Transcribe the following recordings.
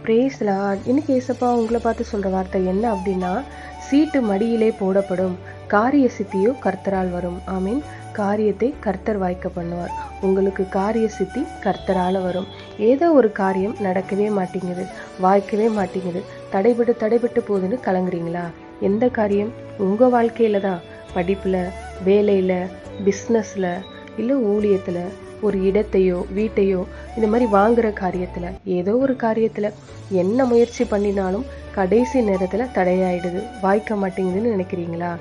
Brace Lord. இன்னைக்கு ஏசப்பா உங்களை பார்த்து சொல்ற வார்த்தை என்ன அப்படின்னா, சீட்டு மடியிலே போடப்படும், காரிய சித்தியோ கர்த்தரால் வரும். ஆமீன். காரியத்தை கர்த்தர் வாய்க்க பண்ணுவார். உங்களுக்கு காரிய சித்தி கர்த்தரால வரும். ஏதோ ஒரு காரியம் நடக்கவே மாட்டேங்குது, வாய்க்கவே மாட்டேங்குது, தடைபட்டு போகுதுன்னு கலங்குறீங்களா? எந்த காரியம்? உங்க வாழ்க்கையில தான். படிப்புல, வேலையில, பிஸ்னஸ்ல, இல்லை ஊழியத்துல, ஒரு இடத்தையோ வீட்டையோ இந்த மாதிரி வாங்குற காரியத்துல, ஏதோ ஒரு காரியத்துல என்ன முயற்சி பண்ணினாலும் கடைசி நேரத்துல தடையாயிடுது, வாய்க்க மாட்டேங்குதுன்னு நினைக்கிறீங்களா?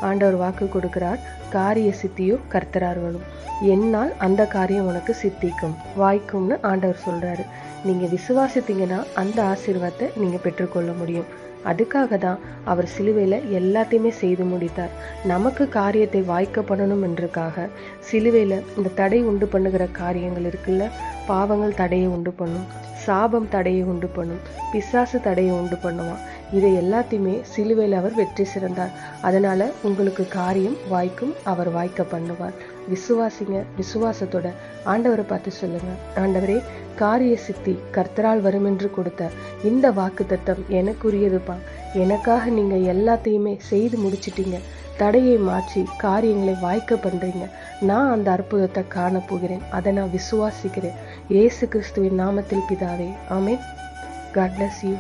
ஆண்டவர் வாக்கு கொடுக்கிறார், காரிய சித்தியோ கர்த்தரார் வரும். என்னால் அந்த காரியம் உனக்கு சித்திக்கும், வாய்க்கும்னு ஆண்டவர் சொல்றாரு. நீங்க விசுவாசித்தீங்கன்னா அந்த ஆசீர்வாதத்தை நீங்க பெற்றுக்கொள்ள முடியும். அதுக்காக தான் அவர் சிலுவையில எல்லாத்தையுமே செய்து முடித்தார். நமக்கு காரியத்தை வாய்க்க பண்ணணும் என்றுக்காக சிலுவையில இந்த தடை உண்டு பண்ணுகிற காரியங்கள் இருக்குல்ல, பாவங்கள் தடையை உண்டு பண்ணும், சாபம் தடையை உண்டு பண்ணும், பிசாசு தடையை உண்டு பண்ணுவான். இதை எல்லாத்தையுமே சிலுவையில் அவர் வெற்றி சிறந்தார். அதனால உங்களுக்கு காரியம் வாய்க்கும், அவர் வாய்க்க பண்ணுவார். விசுவாசிங்க. விசுவாசத்தோட ஆண்டவரை பார்த்து சொல்லுங்க, ஆண்டவரே, காரிய சித்தி கர்த்தரால் வரும் என்று கொடுத்த இந்த வாக்கு தத்தம் எனக்குரியதுப்பா. எனக்காக நீங்க எல்லாத்தையுமே செய்து முடிச்சிட்டீங்க. தடையை மாற்றி காரியங்களை வாய்க்க பண்றீங்க. நான் அந்த அற்புதத்தை காண போகிறேன். அதை நான் விசுவாசிக்கிறேன். இயேசு கிறிஸ்துவின் நாமத்தில் பிதாவே, ஆமென். God bless you.